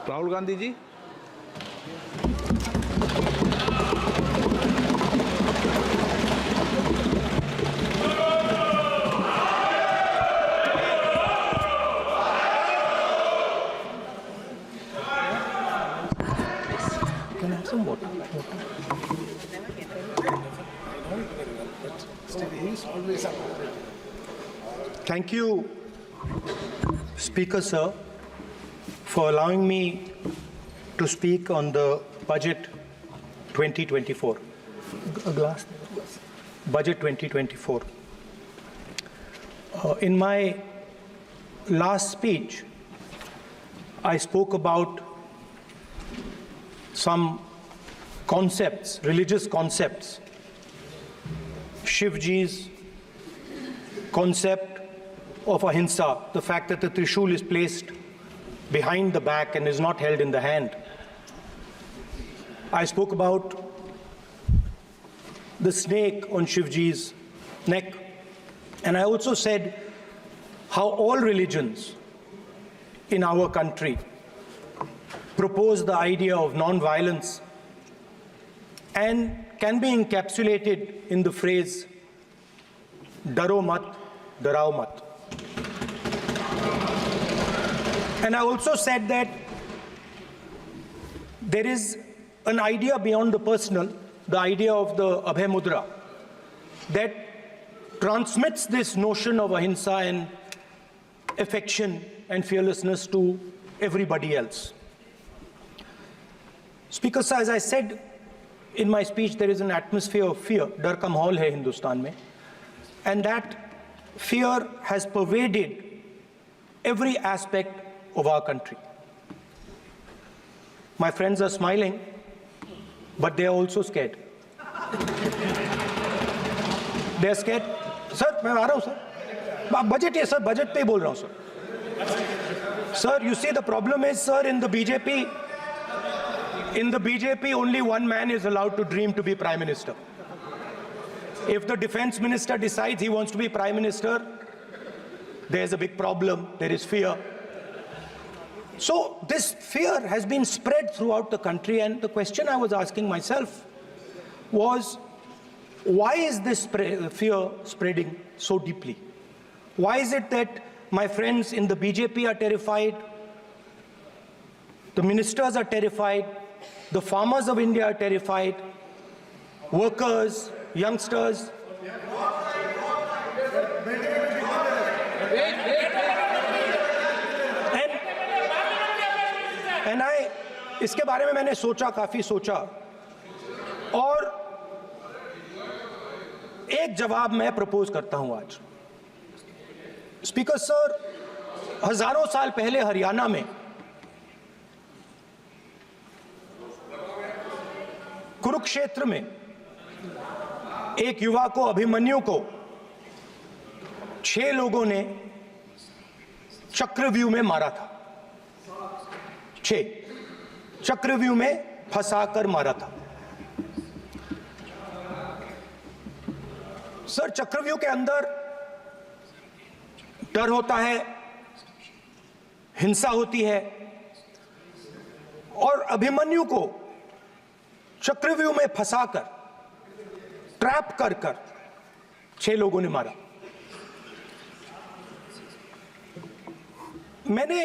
Rahul Gandhi ji. Can I have some water? Thank you, Speaker Sir, for allowing me to speak on the Budget 2024. A glass. Budget 2024. In my last speech, I spoke about some concepts, religious concepts. Shivji's concept of ahimsa, the fact that the Trishul is placed behind the back and is not held in the hand. I spoke about the snake on Shivji's neck. And I also said how all religions in our country propose the idea of non-violence and can be encapsulated in the phrase, Daro mat, darao mat. And I also said that there is an idea beyond the personal, the idea of the Abhay Mudra, that transmits this notion of ahimsa and affection and fearlessness to everybody else. Speaker Sir, as I said in my speech, there is an atmosphere of fear. Dar ka mahol hai Hindustan mein. And that fear has pervaded every aspect of our country. My friends are smiling, but they are also scared. They are scared. Sir, मैं आ रहा हूँ sir. Budget है sir, budget पे ही बोल रहा हूँ sir. Sir, you see the problem is sir, in the BJP only one man is allowed to dream to be Prime Minister. If the Defense Minister decides he wants to be Prime Minister, there's a big problem, there is fear. So this fear has been spread throughout the country, and the question I was asking myself was, why is this fear spreading so deeply? Why is it that my friends in the BJP are terrified, the ministers are terrified, the farmers of India are terrified, workers, youngsters? And इसके बारे में मैंने सोचा, काफी सोचा, और एक जवाब मैं प्रपोज करता हूं आज. स्पीकर सर, हजारों साल पहले हरियाणा में कुरुक्षेत्र में एक युवा को, अभिमन्यु को 6 लोगों ने चक्रव्यूह में मारा था. 6 चक्रव्यूह में फंसाकर मारा था. सर, चक्रव्यूह के अंदर डर होता है, हिंसा होती है, और अभिमन्यु को चक्रव्यूह में फंसाकर, ट्रैप कर 6 लोगों ने मारा. मैंने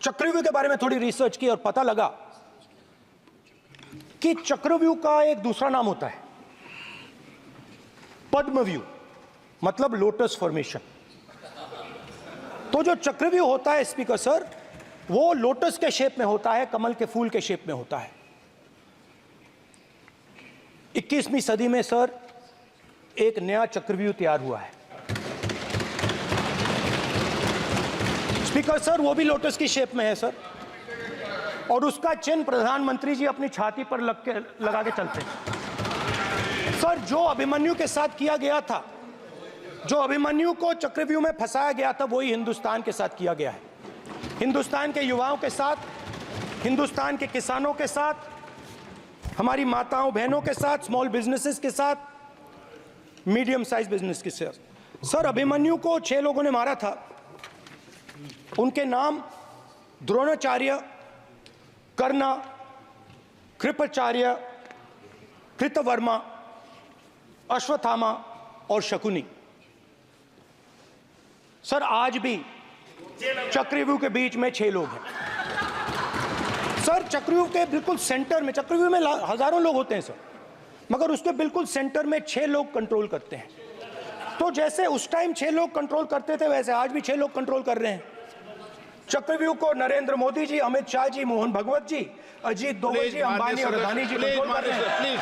चक्रव्यूह के बारे में थोड़ी रिसर्च की और पता लगा कि चक्रव्यूह का एक दूसरा नाम होता है, पद्मव्यूह, मतलब लोटस फॉर्मेशन. तो जो चक्रव्यूह होता है स्पीकर सर, वो लोटस के शेप में होता है, कमल के फूल के शेप में होता है. 21वीं सदी में सर एक नया चक्रव्यूह तैयार हुआ है स्पीकर सर, वो भी लोटस की शेप में है सर, और उसका चिन्ह प्रधानमंत्री जी अपनी छाती पर लगा के चलते हैं. सर, जो अभिमन्यु के साथ किया गया था, जो अभिमन्यु को चक्रव्यूह में फंसाया गया था, वही हिंदुस्तान के साथ किया गया है. हिंदुस्तान के युवाओं के साथ, हिंदुस्तान के किसानों के साथ, हमारी माताओं बहनों के साथ, स्मॉल बिजनेसेस के साथ, मीडियम साइज बिजनेस के साथ. सर, अभिमन्यु को 6 लोगों ने मारा था. उनके नाम द्रोणाचार्य, कर्ण, कृपाचार्य, कृतवर्मा, अश्वत्थामा और शकुनी। सर आज भी चक्रव्यूह के बीच में 6 लोग हैं। सर चक्रव्यूह के बिल्कुल सेंटर में, चक्रव्यूह में हजारों लोग होते हैं सर, मगर उसके बिल्कुल सेंटर में 6 लोग कंट्रोल करते हैं। तो जैसे उस टाइम 6 लोग कंट्रोल करते थे, वैसे आज भी 6 लोग कंट्रोल कर रहे हैं चक्रव्यूह को। नरेंद्र मोदी जी, अमित शाह जी, मोहन भगवत जी, अजीत दोवल जी, अंबानी और अदानी जी कंट्रोल कर रहे हैं। प्लीज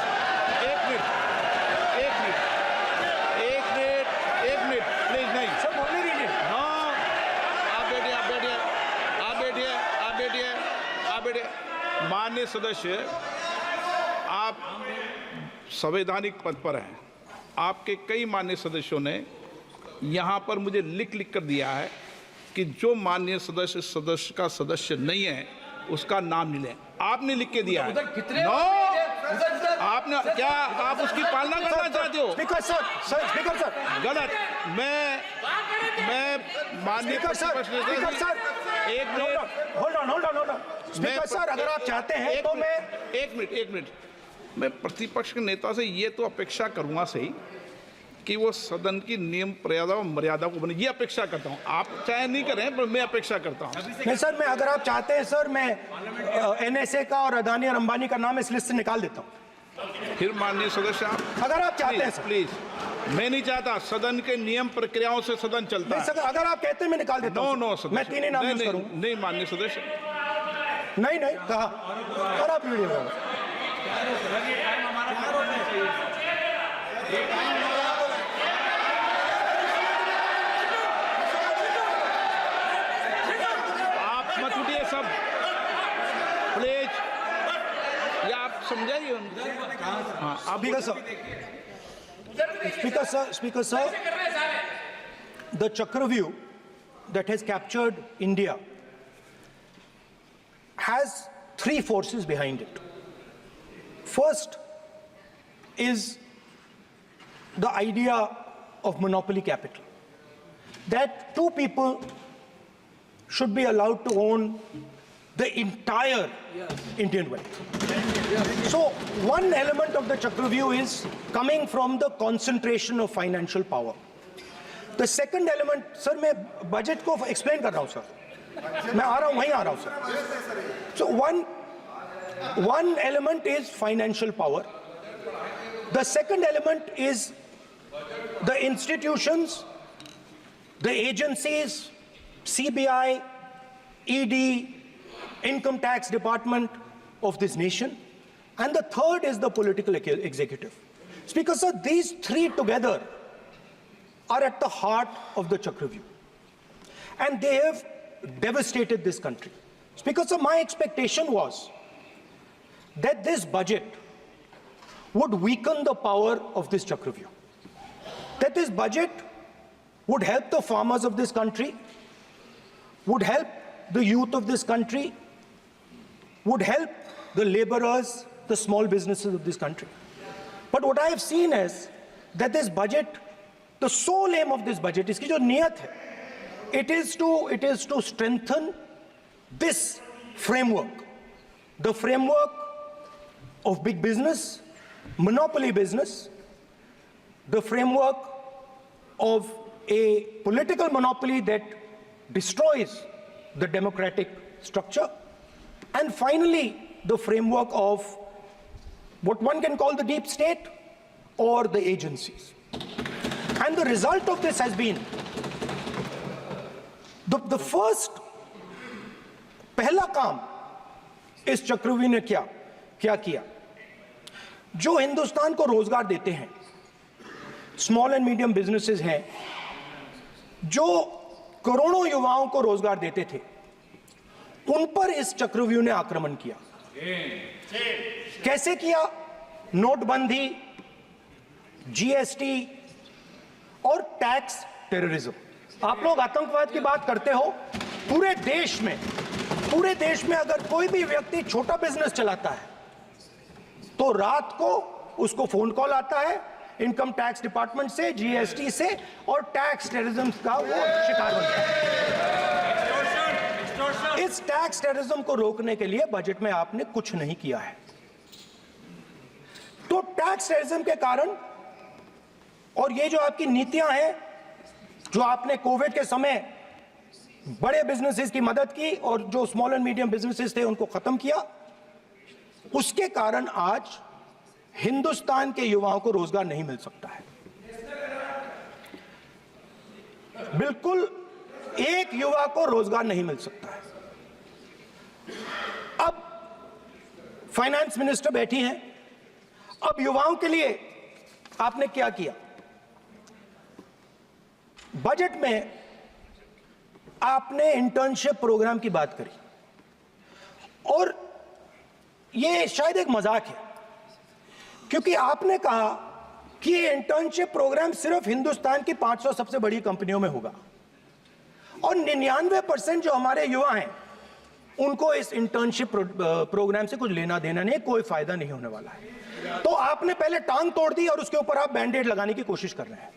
एक मिनट प्लीज। नहीं सर बोलने दीजिए। हाँ, आप बैठिए। माननीय सदस्य, आप संवैधानिक पद पर हैं। आपके कई माननीय सदस्यों ने यहाँ पर मुझे लिख कर दिया है कि जो माननीय सदस्य का सदस्य नहीं है उसका नाम नहीं लें। आपने लिख के दिया है। नो, आपने क्या, आप उसकी पालना करना चाहते हो? स्पीकर सर गलत। मैं माननीय एक minute, hold on speaker sir, अगर आप चाहते हैं तो मैं एक मिनट मैं प्रतिपक्ष के नेता से ये तो अपेक्षा करूंगा सही कि वो सदन की नियम मर्यादा को बने, ये अपेक्षा करता हूं। आप चाहे नहीं करें पर मैं अपेक्षा करता हूं। नहीं सर, मैं अगर आप चाहते हैं सर, मैं एनएसए का और अदानी और अंबानी का नाम इस लिस्ट से निकाल देता हूं। फिर माननीय सदस्य, आप अगर आप चाहते हैं सर। प्लीज, मैं नहीं चाहता। सदन के नियम प्रक्रियाओं से सदन चलता है। अगर आप कहते हैं मैं निकाल देता हूं। नो सदस्य, मैं 3 ही नाम यूज करूंगा। नहीं माननीय सदस्य, नहीं कहा। और आप वीडियो सब प्लीज, या आप समझाइए उनको। हाँ, आप Speaker sir, the Chakravyuh that has captured India has 3 forces behind it. First is the idea of monopoly capital, that 2 people should be allowed to own the entire Indian wealth. So one element of the Chakravyuh is coming from the concentration of financial power. The second element, sir, मैं budget को explain कर रहा हूं sir, मैं आ रहा हूं, वहीं आ रहा हूं sir. So one element is financial power. The second element is the institutions, the agencies, CBI, ED, Income Tax Department of this nation, and the third is the political executive. Speaker sir, these 3 together are at the heart of the Chakravyuh, and they have devastated this country. Speaker sir, my expectation was that this budget would weaken the power of this Chakravyuh, that this budget would help the farmers of this country, would help the youth of this country, would help the laborers, the small businesses of this country. But what I have seen is that this budget, the sole aim of this budget, iski jo niyat hai, it is to strengthen this framework, the framework of big business, monopoly business, the framework of a political monopoly that destroys the democratic structure, and finally the framework of what one can call the deep state or the agencies. And the result of this has been the first पहला काम इस चक्रव्यूह ने क्या किया, जो हिंदुस्तान को रोजगार देते हैं, स्मॉल एंड मीडियम बिजनेसेस हैं, जो करोड़ों युवाओं को रोजगार देते थे, उन पर इस चक्रव्यूह ने आक्रमण किया। कैसे किया? नोटबंदी, जीएसटी और टैक्स टेररिज्म। आप लोग आतंकवाद की बात करते हो, पूरे देश में अगर कोई भी व्यक्ति छोटा बिजनेस चलाता है तो रात को उसको फोन कॉल आता है इनकम टैक्स डिपार्टमेंट से, जीएसटी से, और टैक्स टेररिज्म का वो शिकार बनता है। इस टैक्स टेररिज्म को रोकने के लिए बजट में आपने कुछ नहीं किया है। तो टैक्स टेररिज्म के कारण और ये जो आपकी नीतियां हैं, जो आपने कोविड के समय बड़े बिजनेसेस की मदद की और जो स्मॉल एंड मीडियम बिजनेसेस थे उनको खत्म किया, उसके कारण आज हिंदुस्तान के युवाओं को रोजगार नहीं मिल सकता है। बिल्कुल एक युवा को रोजगार नहीं मिल सकता है। अब फाइनेंस मिनिस्टर बैठी हैं, अब युवाओं के लिए आपने क्या किया? बजट में आपने इंटर्नशिप प्रोग्राम की बात करी और यह शायद एक मजाक है, क्योंकि आपने कहा कि ये इंटर्नशिप प्रोग्राम सिर्फ हिंदुस्तान की 500 सबसे बड़ी कंपनियों में होगा और 99% जो हमारे युवा हैं उनको इस इंटर्नशिप प्रोग्राम से कुछ लेना देना नहीं, कोई फायदा नहीं होने वाला है। तो आपने पहले टांग तोड़ दी और उसके ऊपर आप बैंडेड लगाने की कोशिश कर रहे हैं।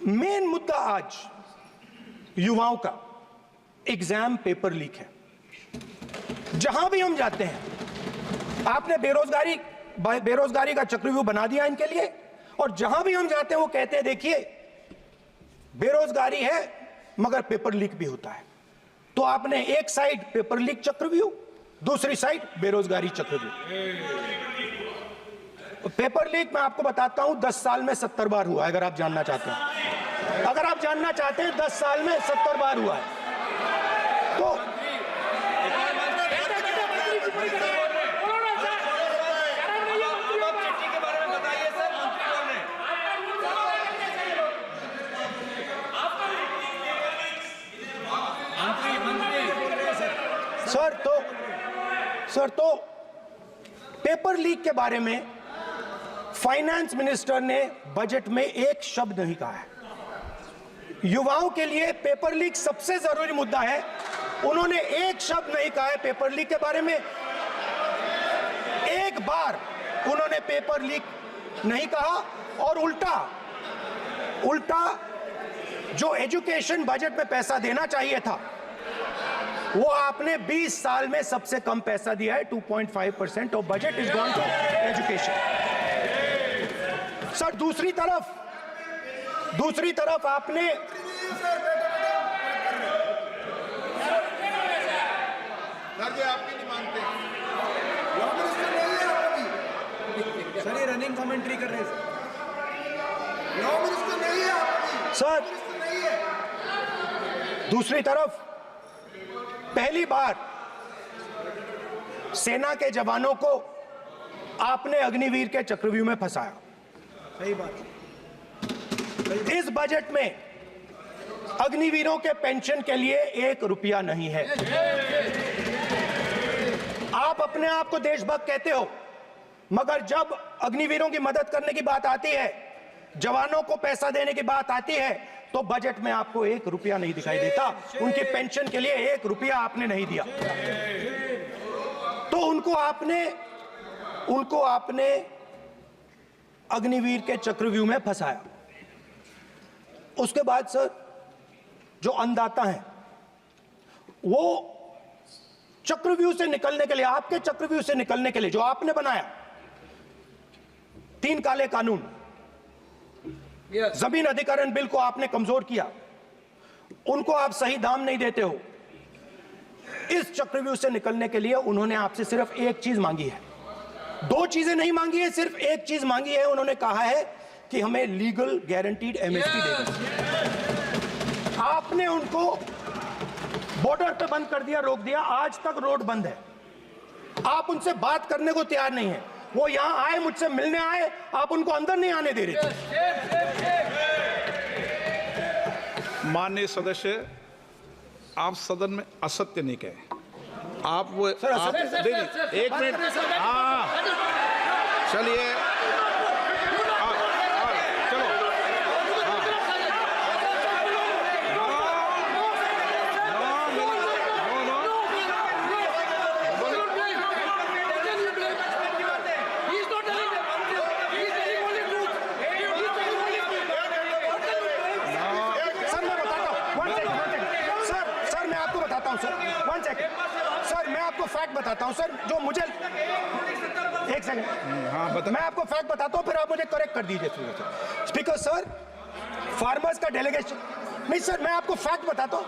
मेन मुद्दा आज युवाओं का एग्जाम पेपर लीक है। जहां भी हम जाते हैं आपने बेरोजगारी का चक्रव्यूह बना दिया इनके लिए, और जहां भी हम जाते हैं वो कहते हैं देखिए बेरोजगारी है मगर पेपर लीक भी होता है। तो आपने एक साइड पेपर लीक चक्रव्यूह, दूसरी साइड बेरोजगारी चक्रव्यूह। पेपर लीक मैं आपको बताता हूं 10 साल में 70 बार हुआ है। अगर आप जानना चाहते हैं 10 साल में 70 बार हुआ है। तो सर तो पेपर लीक के बारे में फाइनेंस मिनिस्टर ने बजट में एक शब्द नहीं कहा है। युवाओं के लिए पेपर लीक सबसे जरूरी मुद्दा है, उन्होंने एक शब्द नहीं कहा है पेपर लीक के बारे में। एक बार उन्होंने पेपर लीक नहीं कहा और उल्टा जो एजुकेशन बजट में पैसा देना चाहिए था वो आपने 20 साल में सबसे कम पैसा दिया है। 2.5% of budget is gone to education. Sir दूसरी तरफ आपने आपकी नहीं मानते सर, ये रनिंग कमेंट्री कर रहे हैं सर। दूसरी तरफ पहली बार सेना के जवानों को आपने अग्निवीर के चक्रव्यूह में फंसाया। सही बात। इस बजट में अग्निवीरों के पेंशन के लिए 1 रुपया नहीं है। आप अपने आप को देशभक्त कहते हो, मगर जब अग्निवीरों की मदद करने की बात आती है, जवानों को पैसा देने की बात आती है, तो बजट में आपको 1 रुपया नहीं दिखाई देता। उनकी पेंशन के लिए 1 रुपया आपने नहीं दिया। तो उनको आपने अग्निवीर के चक्रव्यूह में फंसाया। उसके बाद सर जो अन्नदाता हैं वो चक्रव्यूह से निकलने के लिए, आपके चक्रव्यूह से निकलने के लिए जो आपने बनाया 3 काले कानून, जमीन अधिग्रहण बिल को आपने कमजोर किया, उनको आप सही दाम नहीं देते हो। इस चक्रव्यूह से निकलने के लिए उन्होंने आपसे सिर्फ एक चीज मांगी है, 2 चीजें नहीं मांगी है, सिर्फ एक चीज मांगी है। उन्होंने कहा है कि हमें लीगल गारंटीड एमएसपी देगा। आपने उनको बॉर्डर पे बंद कर दिया, रोक दिया, आज तक रोड बंद है। आप उनसे बात करने को तैयार नहीं है। वो यहां आए, मुझसे मिलने आए, आप उनको अंदर नहीं आने दे रहे थे। माननीय सदस्य, आप सदन में असत्य नहीं कहे। आप वो सर, आप देखिए, 1 मिनट, हाँ चलिए, चलो, सर मैं बताता हूं, 1 सेकंड। बताता हूं सर, 1 सेकंड सर, मैं आपको फैक्ट बताता हूं सर, जो मुझे 1 सेकंड, हाँ बता। मैं आपको फैक्ट बताता हूं, फिर आप मुझे करेक्ट कर दीजिए स्पीकर सर। फार्मर्स का डेलीगेशन, नहीं सर, मैं आपको फैक्ट बताता हूं।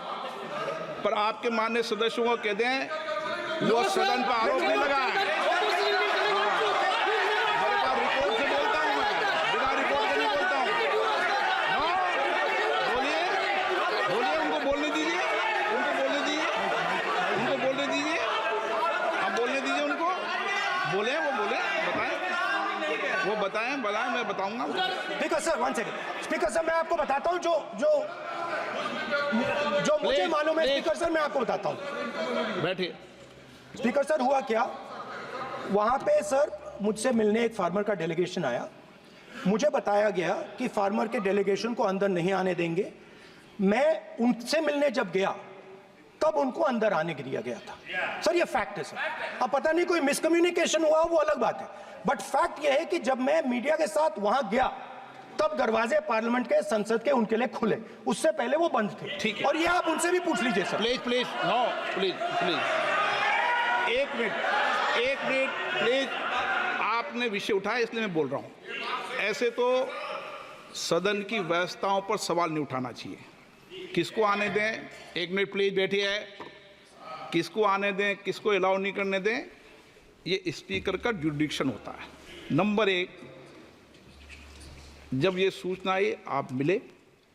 पर आपके माननीय सदस्यों को कह दें वो सदन पर आरोप नहीं लगाए। रिपोर्ट से बोलता हूं मैं, बिना रिपोर्ट के नहीं बोलता हूं। हाँ, बोलिए बोलिए, उनको बोलने दीजिए, उनको बोलने दीजिए, उनको बोलने दीजिए, आप बोलने दीजिए उनको, बोले वो बोले, बताएं, वो बताएं, मैं बताऊंगा। Speaker sir 1 second, speaker sir मैं आपको बताता हूं जो मुझे मालूम है स्पीकर सर, मैं आपको बताता हूं। बैठिए। स्पीकर सर हुआ क्या, वहां पे सर मुझसे मिलने एक फार्मर का डेलीगेशन आया, मुझे बताया गया कि फार्मर के डेलीगेशन को अंदर नहीं आने देंगे। मैं उनसे मिलने जब गया तब उनको अंदर आने के दिया गया था सर, ये फैक्ट है सर। अब पता नहीं कोई मिसकम्युनिकेशन हुआ वो अलग बात है, बट फैक्ट ये है कि जब मैं मीडिया के साथ वहां गया तब दरवाजे पार्लियामेंट के, संसद के उनके लिए खुले, उससे पहले वो बंद थे। ठीक है। और ये आप उनसे भी पूछ लीजिए sir. Please please no, please please एक मिनट प्लीज, आपने विषय उठाया इसलिए मैं बोल रहा हूं। ऐसे तो सदन की व्यवस्थाओं पर सवाल नहीं उठाना चाहिए। किसको आने दें, 1 मिनट प्लीज बैठिए, किसको आने दें, किसको अलाउ नहीं करने दें, ये स्पीकर का जुडिक्शन होता है। नंबर 1, जब ये सूचना आई आप मिले,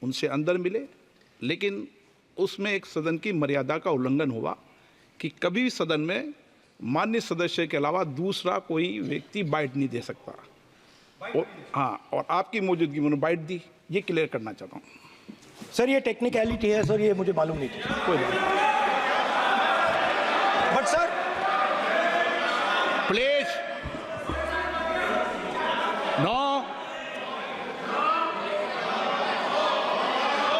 उनसे अंदर मिले, लेकिन उसमें एक सदन की मर्यादा का उल्लंघन हुआ कि कभी भी सदन में माननीय सदस्य के अलावा दूसरा कोई व्यक्ति बाइट नहीं दे सकता। और आपकी मौजूदगी में बाइट दी, ये क्लियर करना चाहता हूँ सर। ये टेक्निकलिटी है सर, ये मुझे मालूम नहीं थी। कोई बात नहीं। बट सर प्लीज नो,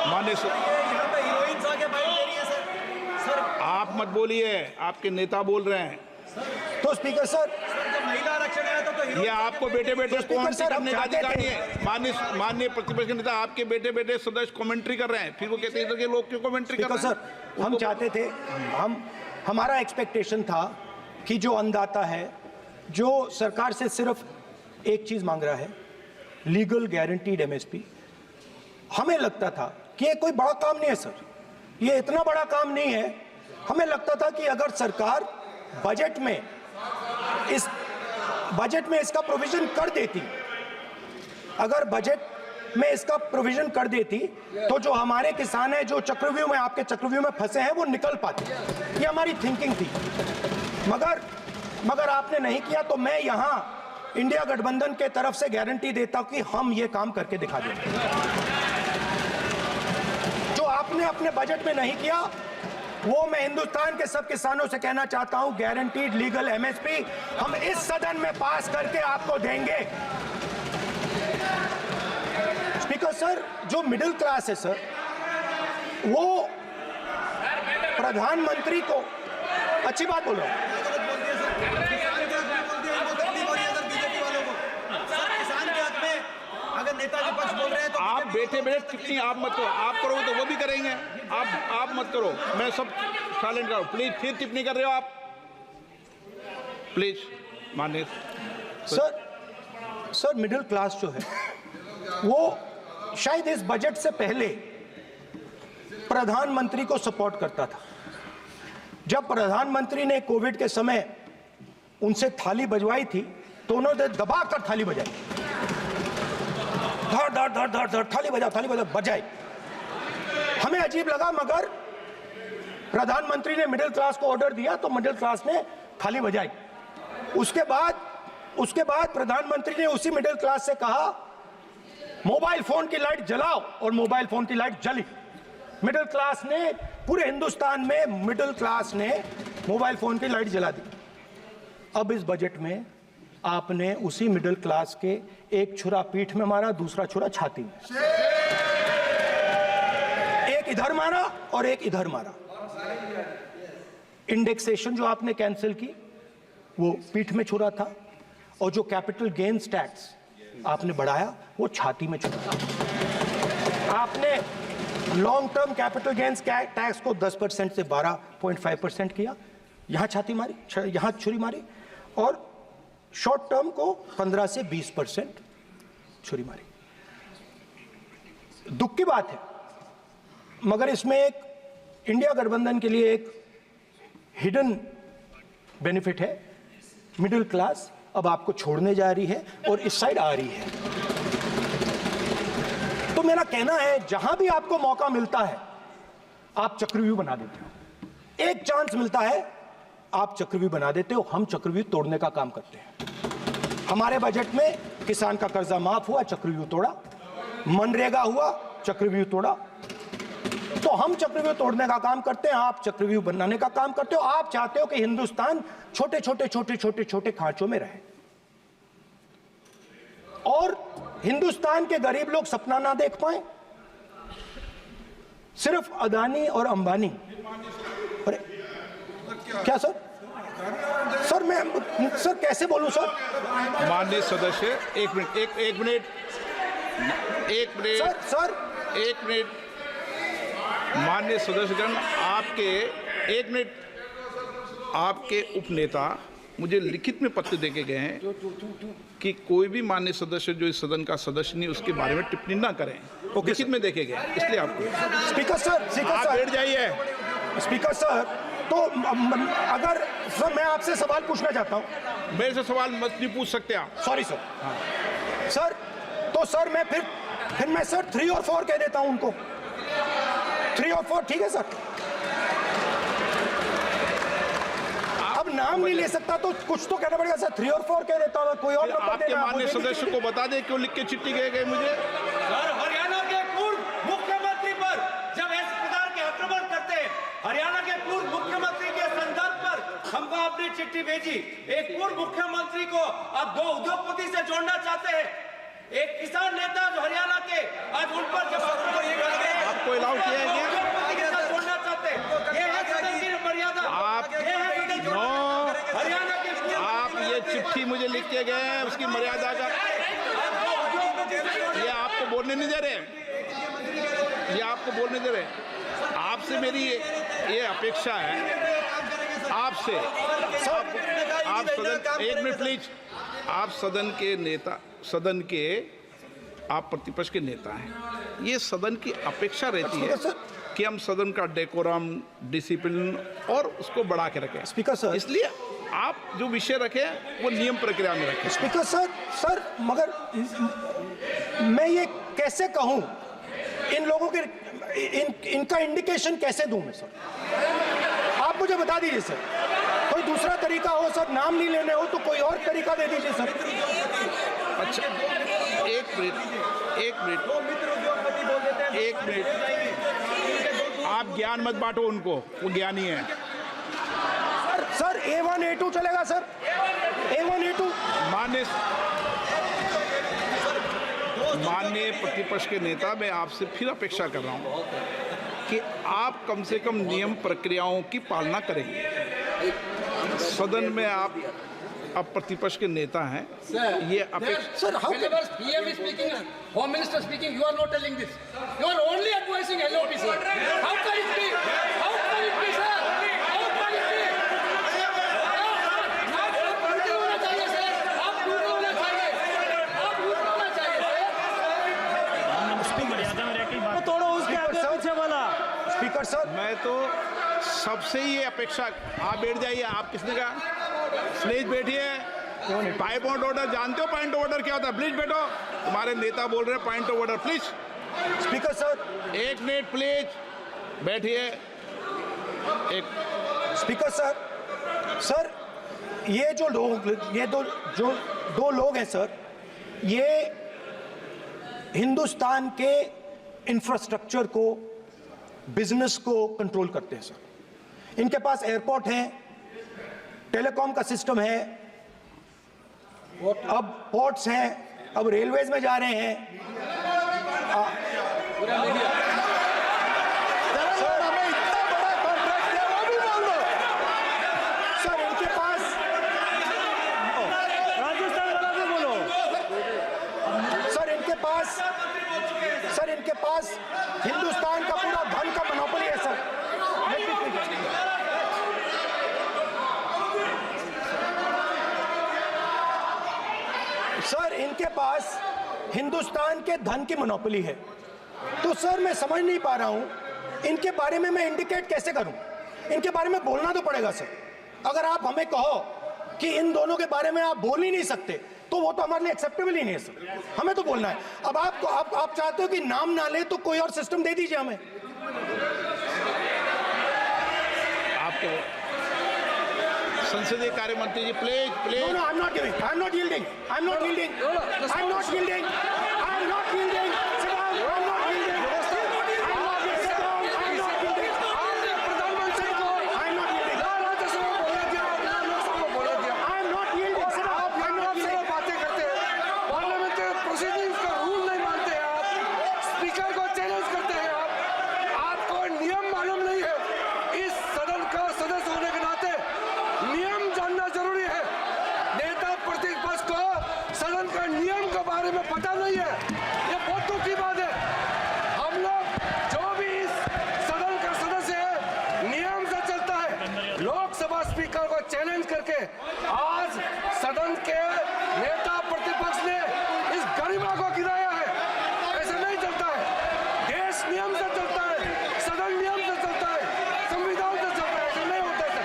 माननीय यहाँ पे हीरोइंस आके बाइट दे रही है सर। आप मत बोलिए, आपके नेता बोल रहे हैं। तो स्पीकर सर, जब महिला आरक्षण आया था तो ये आपको बेटे बेटे कमेंट्री सर, हम करने का चाहते अधिकार थे। नहीं है। माननीय प्रतिपक्ष नेता, आपके बेटे बेटे सदस्य कमेंट्री कर रहे हैं, फिर वो कहते हैं कि लोग क्यों कमेंट्री कर स्पीकर रहे हैं। सर हम चाहते थे, हमारा एक्सपेक्टेशन था कि जो अन्नदाता है, जो सरकार से सिर्फ एक चीज मांग रहा है, लीगल गारंटीड एमएसपी, हमें लगता था कि ये कोई बड़ा काम नहीं है सर, ये इतना बड़ा काम नहीं है। हमें लगता था कि अगर सरकार बजट में इसका प्रोविजन कर देती, अगर बजट में इसका प्रोविजन कर देती, तो जो हमारे किसान हैं जो चक्रव्यूह में, आपके चक्रव्यूह में फंसे हैं, वो निकल पाते। ये हमारी थिंकिंग थी, मगर आपने नहीं किया। तो मैं यहां इंडिया गठबंधन के तरफ से गारंटी देता हूं कि हम ये काम करके दिखा देंगे। जो आपने अपने बजट में नहीं किया, वो मैं हिंदुस्तान के सब किसानों से कहना चाहता हूं, गारंटीड लीगल एमएसपी हम इस सदन में पास करके आपको देंगे। स्पीकर सर, जो मिडिल क्लास है सर, वो प्रधानमंत्री को, अच्छी बात बोल रहा हूं, अगर नेताजी पक्ष बोल रहे हैं तो आप बैठे बैठे टिप्पणी आप मत करो, आप करोगे तो वो भी करेंगे। आप मत करो, मैं सब साइलेंट करो प्लीज। फिर टिप्पणी कर रहे हो आप, प्लीज माननीय सर मिडिल क्लास जो है वो शायद इस बजट से पहले प्रधानमंत्री को सपोर्ट करता था। जब प्रधानमंत्री ने कोविड के समय उनसे थाली बजवाई थी, तो उन्होंने दबाकर थाली बजाई, धड़ धड़ धड़ धड़ धड़, थाली बजा बजाई। हमें अजीब लगा, मगर प्रधानमंत्री ने मिडिल क्लास को ऑर्डर दिया तो मिडिल क्लास ने थाली बजाई। उसके बाद प्रधानमंत्री ने उसी मिडिल क्लास से कहा, मोबाइल फोन की लाइट जलाओ, और मोबाइल फोन की लाइट जली। मिडिल क्लास ने, पूरे हिंदुस्तान में मिडिल क्लास ने मोबाइल फोन की लाइट जला दी। अब इस बजट में आपने उसी मिडिल क्लास के एक छुरा पीठ में मारा, दूसरा छुरा छाती में, एक इधर मारा और एक इधर मारा। इंडेक्सेशन जो आपने कैंसिल की वो पीठ में छुरा था, और जो कैपिटल गेन्स टैक्स आपने बढ़ाया वो छाती में छुरा था। Long term capital gains tax को 10% से 12.5% किया, यहां छाती मारी, यहां छुरी मारी, और शॉर्ट टर्म को 15 से 20% छुरी मारी। दुख की बात है, मगर इसमें एक इंडिया गठबंधन के लिए एक हिडन बेनिफिट है। मिडिल क्लास अब आपको छोड़ने जा रही है और इस साइड आ रही है। तो मेरा कहना है, जहां भी आपको मौका मिलता है आप चक्रव्यूह बना देते हो। एक चांस मिलता है आप चक्रव्यूह बना देते हो। हम चक्रव्यूह तोड़ने का काम करते हैं। हमारे बजट में किसान का कर्जा माफ हुआ, चक्रव्यूह तोड़ा। मनरेगा हुआ, चक्रव्यूह तोड़ा। तो हम चक्रव्यूह तोड़ने का काम करते हैं, आप चक्रव्यूह बनाने का काम करते हो। आप चाहते हो कि हिंदुस्तान छोटे छोटे छोटे छोटे छोटे खांचों में रहे और हिंदुस्तान के गरीब लोग सपना ना देख पाए। सिर्फ अदानी और अंबानी। अरे क्या सर? सर कैसे बोलूं सर? माननीय सदस्य, एक मिनट माननीय सदस्यगण, आपके उपनेता मुझे लिखित में पत्र देके गए हैं कि कोई भी माननीय सदस्य जो इस सदन का सदस्य नहीं उसके बारे में टिप्पणी ना करें। लिखित में देखे गए, इसलिए आपको। स्पीकर सर, आप बैठ जाइए। स्पीकर सर, तो अगर सर मैं आपसे सवाल पूछना चाहता हूं। मेरे से सवाल मत नहीं पूछ सकते आप। Sorry sir. सर तो सर मैं फिर मैं सर 3 और 4 कह देता हूं उनको। 3 और 4 ठीक है सर? अब नाम नहीं ले सकता तो कुछ तो कहना पड़ेगा सर। 3 और 4 कह देता हूं, कोई और नंबर आपके देना। माननीय सदस्य को बता दें क्यों लिख के चिट्ठी गए मुझे। सर, हरियाणा के पूर्व मुख्यमंत्री पर जब ऐसे प्रकार के आक्रमण करते हैं, हरियाणा के पूर्व मुख्यमंत्री के संदर्भ पर हमको आपने चिट्ठी भेजी। एक पूर्व मुख्यमंत्री को आप 2 उद्योगपति से जोड़ना चाहते हैं, एक किसान नेता जो हरियाणा के, आज उन पर जब आपको अलाउ किया है क्या? उद्योगपति के साथ जोड़ना चाहते हैं, ये है सदन की मर्यादा। हरियाणा के आप ये चिट्ठी मुझे लिख के गए हैं, उसकी मर्यादा का ये आपको बोलने नहीं दे रहे, ये आपको बोलने दे रहे। आपसे मेरी ये अपेक्षा है, आपसे आप सदन, एक मिनट प्लीज, आप सदन के नेता, सदन के आप प्रतिपक्ष के नेता हैं। ये सदन की अपेक्षा रहती है कि हम सदन का डेकोरम, डिसिप्लिन और उसको बढ़ा के रखें। स्पीकर सर, इसलिए आप जो विषय रखें वो नियम प्रक्रिया में रखें। स्पीकर सर मगर मैं ये कैसे कहूं, इन लोगों के इनका इंडिकेशन कैसे दूं मैं सर? आप मुझे बता दीजिए सर। कोई दूसरा तरीका हो सर, नाम नहीं लेने हो तो कोई और तरीका दे दीजिए सर। अच्छा, एक मिनट आप ज्ञान मत बांटो उनको, वो ज्ञानी है। सर A1 A2 चलेगा सर? A1 A2 माननीय प्रतिपक्ष के नेता, मैं आपसे फिर अपेक्षा कर रहा हूं कि आप कम से कम नियम प्रक्रियाओं की पालना करेंगे। सदन में आप प्रतिपक्ष के नेता हैं, ये अपेक्षा। Sir how PM is speaking, Home Minister speaking, you are not telling this. You are only advising LOP, sir. How can it be? How can it be, sir? How can it be? आप पूरे होना चाहिए, sir. आप पूरे होना चाहिए. आप पूरे होना चाहिए, sir. तोड़ो उसके आगे पीछे वाला। स्पीकर सर, मैं तो सबसे ही ये अपेक्षा, आप बैठ जाइए। आप किसने कहा? प्लीज बैठिए। पॉइंट ऑफ ऑर्डर जानते हो? पॉइंट ऑफ ऑर्डर क्या होता है? प्लीज बैठो। तुम्हारे नेता बोल रहे हैं point of order, please. Speaker sir, 1 minute please बैठिए। एक स्पीकर सर ये जो लोग, ये दो लोग हैं सर, ये हिंदुस्तान के इंफ्रास्ट्रक्चर को, बिजनेस को कंट्रोल करते हैं सर। इनके पास एयरपोर्ट है, टेलीकॉम का सिस्टम है, अब पोर्ट्स हैं, अब रेलवेज में जा रहे हैं। सर हमें इतना बड़ा कॉन्ट्रैक्ट दिया, वो भी बोल दो सर। इनके पास राजस्थान वाला भी बोलो सर। इनके पास हिंदुस्तान का इनके पास हिंदुस्तान के धन की मोनोपोली है। तो सर मैं समझ नहीं पा रहा हूं इनके बारे में मैं इंडिकेट कैसे करूं। इनके बारे में बोलना तो पड़ेगा सर। अगर आप हमें कहो कि इन दोनों के बारे में आप बोल ही नहीं सकते तो वो तो हमारे लिए एक्सेप्टेबल ही नहीं है सर। हमें तो बोलना है। अब आप चाहते हो कि नाम ना ले तो कोई और सिस्टम दे दीजिए हमें। आपको संसदीय कार्य मंत्री जी please No, no, I'm not giving. I'm not yielding. I'm not yielding. I'm not yielding. I'm not yielding. Sit down. I'm not yielding. I'm not yielding. Sit down. I'm not yielding. प्रधानमंत्री को I'm not yielding. Rajya Sabha में बोला दिया, लोकसभा में बोला दिया। I'm not yielding. Sit down. I'm not आप yielding. सिर्फ बातें करते हैं, पार्लियामेंट्री प्रोसीडिंग्स का रूल नहीं मानते हैं आप, स्पीकर को चैलेंज करते हैं आप, आपको नियम मालूम नहीं है। इस सदन का सदस्य होने के नाते नियम जानना जरूरी है। नेता प्रतिपक्ष को सदन का नियम के बारे में पता नहीं है, ये बहुत दुख की बात है। हम लोग जो भी इस सदन का सदस्य है नियम से चलता है। लोकसभा स्पीकर को चैलेंज करके आज सदन के नेता प्रतिपक्ष ने इस गरिमा को गिराया है। ऐसा नहीं चलता है। देश नियम से चलता है, सदन नियम से चलता है, संविधान से चलता है। ऐसा नहीं होता है sir.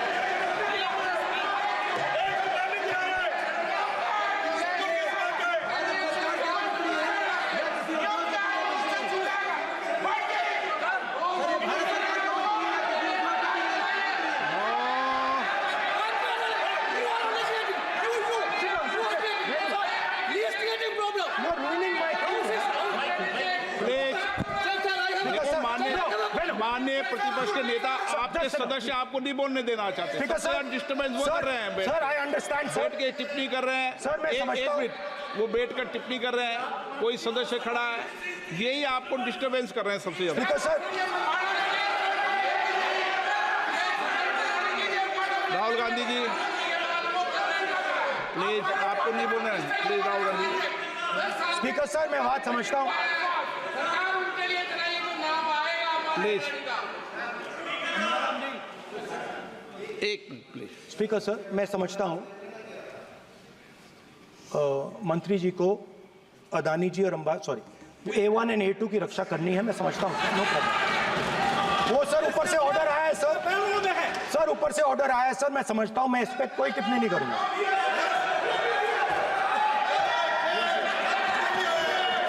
You're ruining my case. Please देखो माननीय प्रतिपक्ष के नेता आपके सदस्य आपको नहीं बोलने देना चाहते। Speaker, सबसे sir. डिस्टर्बेंस वो कर रहे हैं बैठ Sir, I understand, sir. बैठ के टिप्पणी कर रहे हैं। सर, मैं एक समझता हूं। मिनट वो बैठ कर टिप्पणी कर रहे हैं, कोई सदस्य खड़ा है, यही आपको डिस्टर्बेंस कर रहे हैं सबसे ज्यादा। Speaker, sir. Rahul Gandhi ji please आपको नहीं बोलना है। Please Rahul Gandhi speaker sir मैं बात समझता हूँ। प्लीज एक मिनट प्लीज। स्पीकर सर मैं समझता हूँ मंत्री जी को अदानी जी और A1 एंड A2 की रक्षा करनी है। मैं समझता हूँ, नो प्रॉब्लम। वो सर ऊपर से ऑर्डर आया है सर। सर ऊपर से ऑर्डर आया है सर, मैं समझता हूँ। मैं इस पर कोई टिप्पणी नहीं करूंगा।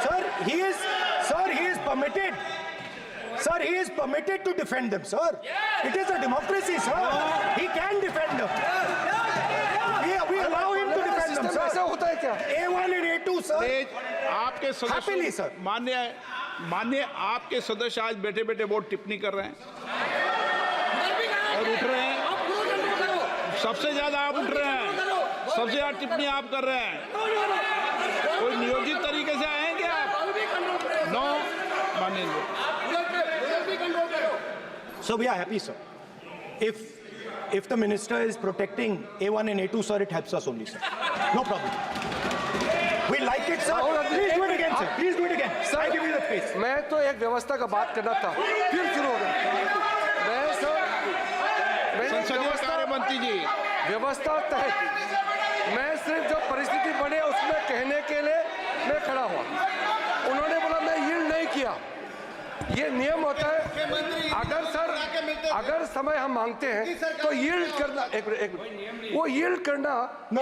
Sir, he is permitted. Sir, he is permitted to defend them, sir. It is a democracy, sir. He can defend them. We allow him to defend them, ऐसा sir. होता है क्या? A1 and A2, sir. Please आपके Happily, sir. सदस्य मान्य आपके सदस्य आज बैठे बैठे बहुत टिप्पणी कर रहे हैं और उठ रहे हैं। सबसे ज्यादा आप उठ रहे हैं, सबसे ज्यादा टिप्पणी आप कर रहे हैं। कोई नियोजित तरीके से आए हैं क्या आप? नो मानिए। So we are happy, sir. If the minister is protecting A1 and A2, sir, it helps us only, sir. No problem. We like it, sir. Please do it again, sir. Please do it again. I give you the space. मैं तो एक व्यवस्था का बात करना था, फिर शुरू हो गया। संसदीय कार्य मंत्री जी व्यवस्था तहत मैं सिर्फ जो परिस्थिति बने उसमें कहने के लिए मैं खड़ा हुआ। उन्होंने बोला मैं यील्ड नहीं किया। ये नियम होता है। अगर समय हम मांगते हैं तो यील्ड करना एक मिनट वो यील्ड करना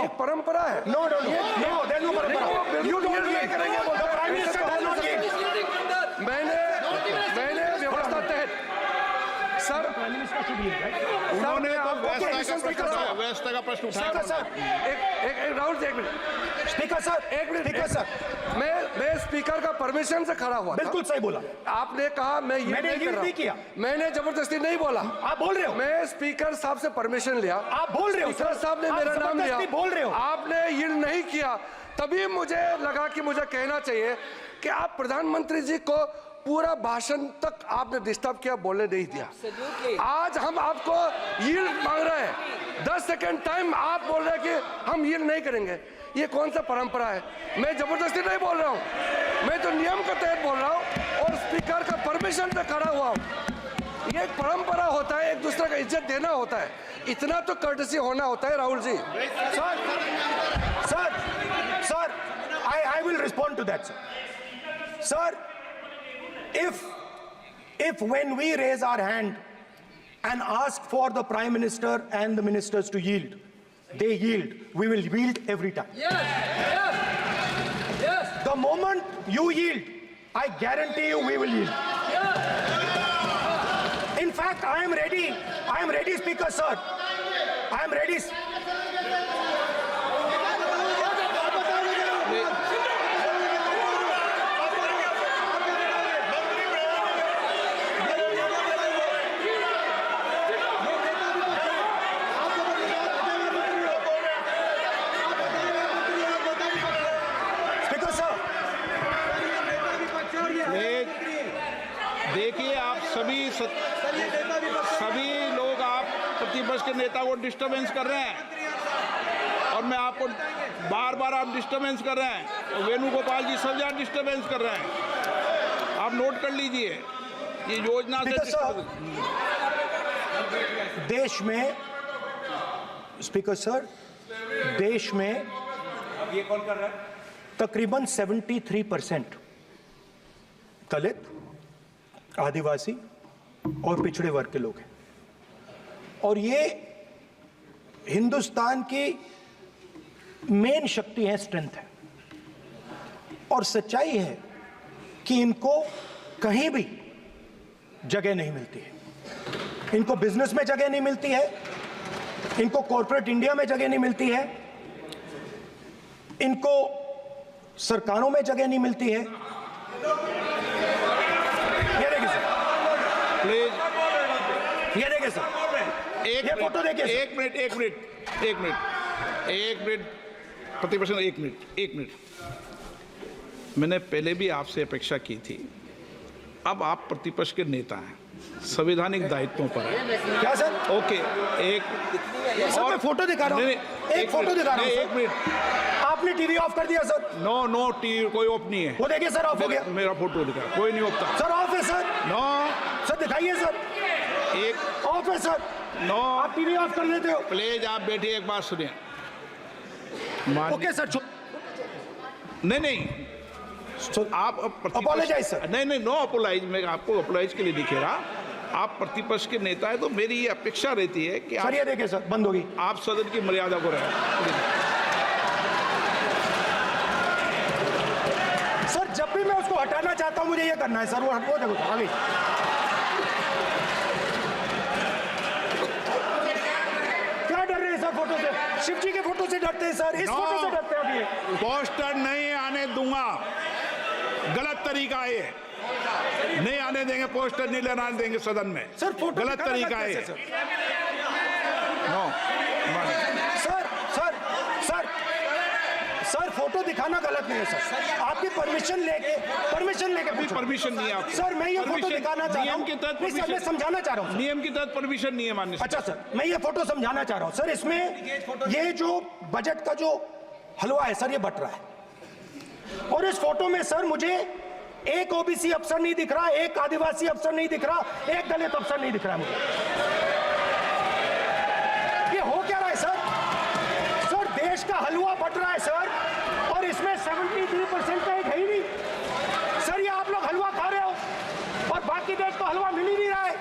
एक परंपरा है। No, there's no problem. You don't yield. करेंगे The Prime Minister does not yield. मैंने व्यवस्था तहत सर उन्होंने तो व्यवस्था का प्रश्न उठाया। Speaker, sir. एक राहुल जी एक minute Speaker, sir. Speaker, sir. मैं स्पीकर का परमिशन से खड़ा हुआ था। बिल्कुल सही बोला। आपने कहा मैं ये मैंने नहीं कर yield रहा नहीं किया। मैंने जबरदस्ती नहीं बोला। आप बोल रहे हो। मैं स्पीकर साहब से परमिशन लिया। आप बोल रहे हो, स्पीकर सर। साहब ने आप मेरा नाम लिया। जबरदस्ती बोल रहे हो। आपने यील्ड नहीं किया, तभी मुझे लगा कि मुझे कहना चाहिए कि आप प्रधानमंत्री जी को पूरा भाषण तक आपने डिस्टर्ब किया, बोलने नहीं दिया। आज हम आपको यील्ड मांग रहे हैं, 10 सेकंड टाइम आप बोल रहे हैं कि हम यील्ड नहीं करेंगे। ये कौन सा परंपरा है? मैं जबरदस्ती नहीं बोल रहा हूँ, मैं तो नियम के तहत बोल रहा हूँ और स्पीकर का परमिशन से खड़ा हुआ हूँ। ये एक परंपरा होता है, एक दूसरे का इज्जत देना होता है, इतना तो कर्टसी होना होता है। Rahul ji sir I will respond to that, sir. Sir, if when we raise our hand and ask for the Prime Minister and the ministers to yield, they yield, we will yield every time. Yes, yes, yes. The moment you yield, I guarantee you we will yield. In fact, I am ready, Speaker, sir. I am ready. देखिए आप सभी लोग आप प्रतिपक्ष के नेता को disturbance कर रहे हैं और मैं आपको बार बार आप डिस्टर्बेंस कर रहे हैं और वेणुगोपाल जी सब जगह डिस्टर्बेंस कर रहे हैं। आप नोट कर लीजिए ये योजना से देश में स्पीकर सर देश में ये कौन कर रहा है? तकरीबन 73% दलित, आदिवासी और पिछड़े वर्ग के लोग हैं और ये हिंदुस्तान की मेन शक्ति है, स्ट्रेंथ है और सच्चाई है कि इनको कहीं भी जगह नहीं मिलती है। इनको बिजनेस में जगह नहीं मिलती है, इनको कॉर्पोरेट इंडिया में जगह नहीं मिलती है, इनको सरकारों में जगह नहीं मिलती है। ये देखिए सर, ये फोटो देखिए। एक मिनट प्रतिपक्ष, एक मिनट। मैंने पहले भी आपसे अपेक्षा की थी, अब आप प्रतिपक्ष के नेता हैं, संवैधानिक दायित्वों पर है। क्या सर? ओके, सर मैं फोटो दिखा रहा हूँ, एक फोटो दिखा रहा हूँ। एक मिनट, आपने टीवी ऑफ कर दिया सर? नो टीवी कोई ऑफ नहीं है। वो देखिए सर, ऑफ हो गया। मेरा फोटो दिखा, कोई नहीं ऑफ था सर। ऑफ है सर? नो सर दिखाइए सर, एक ऑफ है सर। नो, आप टीवी ऑफ कर लेते हो? प्लीज आप बैठिए, एक बात सुनिए। ओके सर, नहीं आप अपोलोजाइज सर। नहीं, नो अपोलाइज। मैं आपको अपोलाइज के लिए दिखे रहा। आप प्रतिपक्ष के नेता है तो मेरी ये अपेक्षा रहती है कि सर ये देखिए सर, बंद होगी। आप सदन की मर्यादा को रहे। सर जब भी मैं उसको हटाना चाहता हूं मुझे ये करना है सर। वो हटो, देखो आ गई। क्या डर रहे हैं सर फोटो से? शिव जी के फोटो से डरते हैं सर, इस फोटो से डरते हैं अभी। पोस्टर नहीं आने दूंगा, गलत तरीका है ये। नहीं आने देंगे, पोस्टर नहीं लेना देंगे सदन में। सर फोटो गलत तरीका है। नो सर फोटो दिखाना गलत नहीं है सर। आपकी परमिशन लेके परमिशन नहीं है आपको। सर मैं ये फोटो दिखाना चाह रहा हूं। नियम के तहत नहीं सर, मैं समझाना चाह रहा हूं। नियम के तहत परमिशन नहीं है माननीय। अच्छा सर, मैं ये फोटो समझाना चाह रहा हूं सर। इसमें ये जो बजट का जो हलवा है सर, ये बट रहा है और इस फोटो में सर मुझे एक ओबीसी अफसर नहीं दिख रहा, एक आदिवासी अफसर नहीं दिख रहा, एक दलित अफसर नहीं दिख रहा मुझे। ये हो क्या रहा है सर? सर देश का हलवा बट रहा है सर और इसमें 73% का एक है ही नहीं सर। ये आप लोग हलवा खा रहे हो और बाकी देश को हलवा मिल ही नहीं रहा है।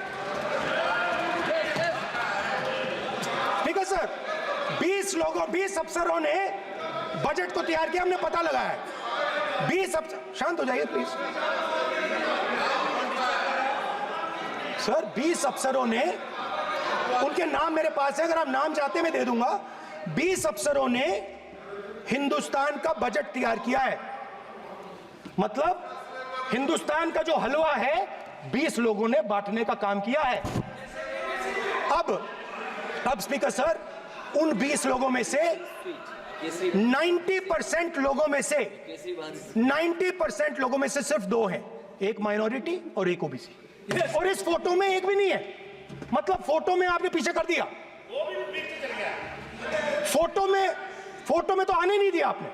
ठीक है सर, 20 अफसरों ने बजट को तैयार किया, हमने पता लगाया है। 20 अफसर, शांत हो जाइए प्लीज सर। 20 अफसरों ने, उनके नाम मेरे पास है, अगर आप नाम चाहते मैं दे दूंगा। 20 अफसरों ने हिंदुस्तान का बजट तैयार किया है। मतलब हिंदुस्तान का जो हलवा है 20 लोगों ने बांटने का काम किया है। अब स्पीकर सर, उन 20 लोगों में से 90% लोगों में से सिर्फ 2 हैं, एक माइनॉरिटी और एक ओबीसी। और इस फोटो में एक भी नहीं है। मतलब फोटो में आपने पीछे कर दिया। फोटो में तो आने नहीं दिया आपने।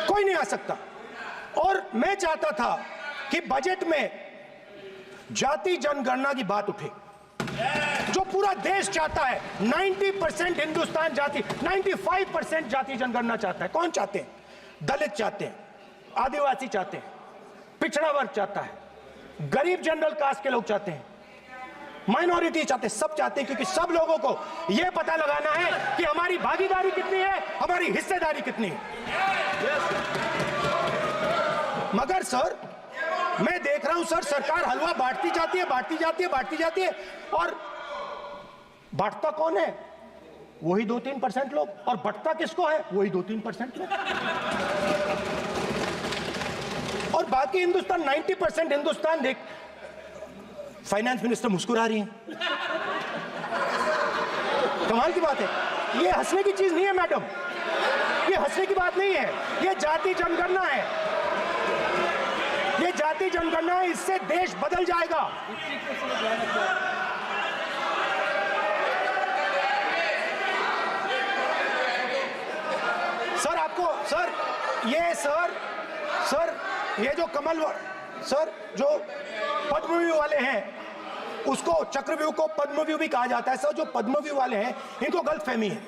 कोई नहीं आ सकता। और मैं चाहता था कि बजट में जाति जनगणना की बात उठे, जो पूरा देश चाहता है। 90% हिंदुस्तान जाति, 95% जाति जनगणना चाहता है। कौन चाहते हैं? दलित चाहते हैं, आदिवासी चाहते हैं, पिछड़ा वर्ग चाहता है, गरीब जनरल कास्ट के लोग चाहते हैं, माइनॉरिटी चाहते हैं, सब चाहते हैं, क्योंकि सब लोगों को यह पता लगाना है कि हमारी भागीदारी कितनी है, हमारी हिस्सेदारी कितनी है। मगर सर मैं देख रहा हूं सर, सरकार हलवा बांटती जाती है, बांटती जाती है, बांटती जाती है, और बांटता कौन है? वही 2-3% लोग, और बंटता किसको है? वही 2-3% लोग, और बाकी हिंदुस्तान 90% हिंदुस्तान देख। फाइनेंस मिनिस्टर मुस्कुरा रही हैं, कमाल की बात है। ये हंसने की चीज नहीं है मैडम, ये हंसने की बात नहीं है, ये जाति जनगणना है, ये जाति जनगणना है, इससे देश बदल जाएगा। सर आपको सर ये जो कमल सर जो पद्मव्यूह वाले हैं, उसको चक्रव्यूह को पद्मव्यूह भी कहा जाता है। सर जो पद्मव्यूह वाले हैं इनको गलतफहमी है,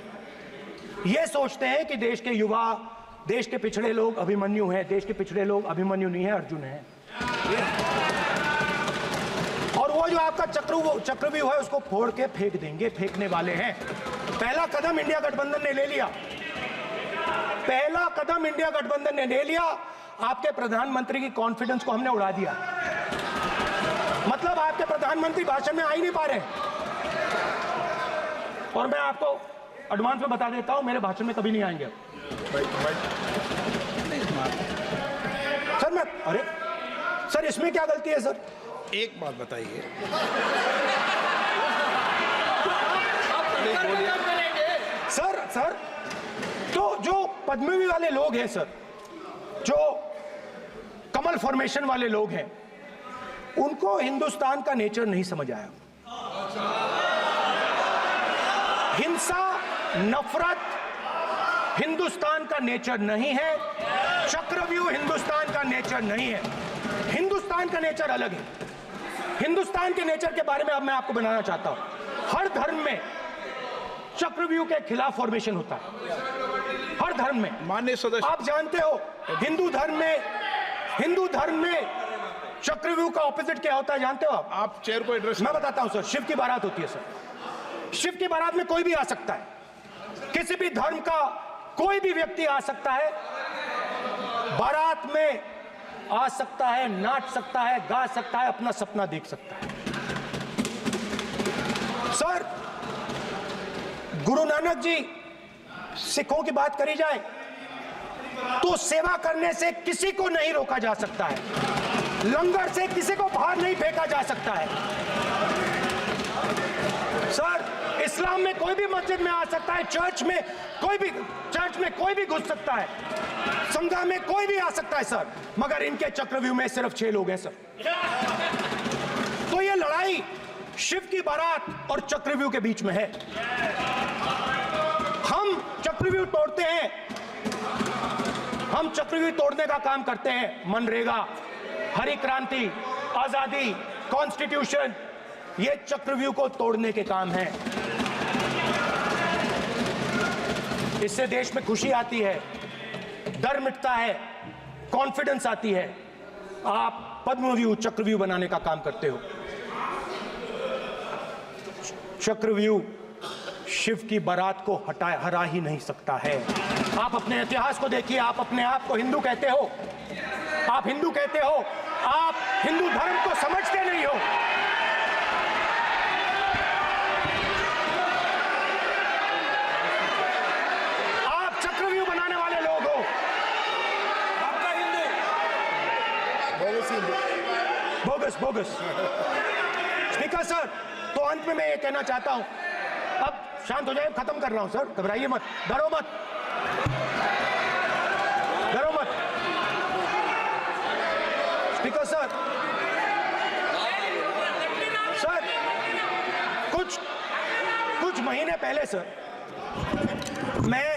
ये सोचते हैं कि देश के युवा, देश के पिछड़े लोग अभिमन्यु हैं, देश के पिछड़े लोग अभिमन्यु नहीं है, अर्जुन है। और वो जो आपका चक्रव्यूह है उसको फोड़ के फेंक देंगे, फेंकने वाले हैं। पहला कदम इंडिया गठबंधन ने ले लिया, पहला कदम इंडिया गठबंधन ने ले लिया। आपके प्रधानमंत्री की कॉन्फिडेंस को हमने उड़ा दिया, मतलब आपके प्रधानमंत्री भाषण में आ ही नहीं पा रहे। और मैं आपको एडवांस में बता देता हूं, मेरे भाषण में कभी नहीं आएंगे सर। अरे सर इसमें क्या गलती है सर? एक बात बताइए, सर तो जो पद्मव्यूह वाले लोग हैं सर, जो कमल फॉर्मेशन वाले लोग हैं, उनको हिंदुस्तान का नेचर नहीं समझ आया। हिंसा, नफरत हिंदुस्तान का नेचर नहीं है, चक्रव्यूह हिंदुस्तान का नेचर नहीं है। हिंदुस्तान का नेचर अलग है। हिंदुस्तान के नेचर के बारे में अब मैं आपको बनाना चाहता हूं। हर धर्म में चक्रव्यूह के खिलाफ फॉर्मेशन होता है, हर धर्म में। माननीय सदस्य, आप जानते हो हिंदू धर्म में चक्रव्यूह का ऑपोजिट क्या होता है, जानते हो आप चेयर को एड्रेस। मैं बताता हूं सर। शिव की बारात होती है सर, शिव की बारात में कोई भी आ सकता है, किसी भी धर्म का कोई भी व्यक्ति आ सकता है, बारात में आ सकता है, नाच सकता है, गा सकता है, अपना सपना देख सकता है। सर गुरु नानक जी, सिखों की बात करी जाए तो सेवा करने से किसी को नहीं रोका जा सकता है, लंगर से किसी को बाहर नहीं फेंका जा सकता है। सर इस्लाम में कोई भी मस्जिद में आ सकता है, चर्च में कोई भी घुस सकता है, संघा में कोई भी आ सकता है सर, मगर इनके चक्रव्यूह में सिर्फ 6 लोग हैं सर। तो ये लड़ाई शिव की बारात और चक्रव्यूह के बीच में है। हम चक्रव्यूह तोड़ते हैं, हम चक्रव्यूह तोड़ने का काम करते हैं। मनरेगा, हरी क्रांति, आजादी, कॉन्स्टिट्यूशन, ये चक्रव्यूह को तोड़ने के काम हैं। इससे देश में खुशी आती है, डर मिटता है, कॉन्फिडेंस आती है। आप पद्मव्यूह चक्रव्यूह बनाने का काम करते हो। चक्रव्यूह शिव की बारात को हरा ही नहीं सकता है। आप अपने इतिहास को देखिए, आप अपने आप को हिंदू कहते हो, आप हिंदू कहते हो, आप हिंदू धर्म को समझते नहीं हो। आप चक्रव्यूह बनाने वाले लोग हो। आपका हिंदू बोगस। स्पीकर सर, तो अंत में मैं ये कहना चाहता हूं, अब शांत हो जाए, खत्म कर रहा हूं सर, घबराइए मत, डरो मत। स्पीकर सर, कुछ महीने पहले सर, मैं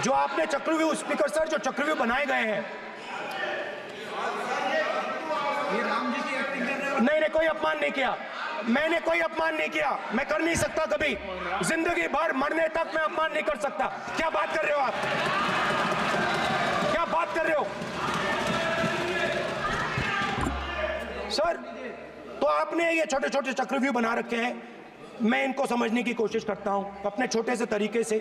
जो आपने चक्रव्यूह, स्पीकर सर, जो चक्रव्यूह बनाए गए हैं, ये राम जी की एक्टिंग कर रहे हो। नहीं कोई अपमान नहीं किया, मैंने कोई अपमान नहीं किया, मैं कर नहीं सकता कभी, जिंदगी भर मरने तक मैं अपमान नहीं कर सकता। क्या बात कर रहे हो आप, क्या बात कर रहे हो सर? तो आपने ये छोटे छोटे चक्रव्यूह बना रखे हैं, मैं इनको समझने की कोशिश करता हूं अपने छोटे से तरीके से।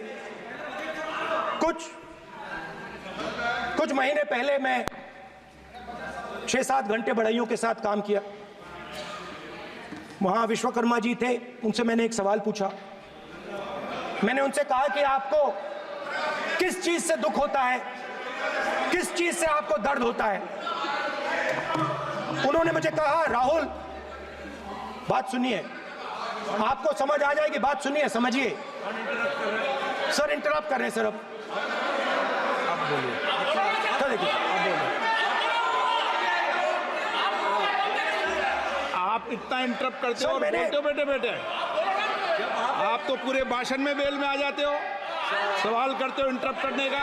कुछ महीने पहले मैं 6-7 घंटे बढ़इयों के साथ काम किया। वहां विश्वकर्मा जी थे, उनसे मैंने एक सवाल पूछा। मैंने उनसे कहा कि आपको किस चीज से दुख होता है, किस चीज से आपको दर्द होता है? उन्होंने मुझे कहा, राहुल बात सुनिए, आपको समझ आ जाएगी, बात सुनिए, समझिए। सर इंटरप्ट कर रहे हैं सर, अब बोलिए, देखिए आप इतना इंटरप्ट करते हो सर, और मैंने- बोलते हो बेटे बेटे, आप तो पूरे भाषण में बेल में आ जाते हो, सवाल करते हो इंटरप्ट करने का।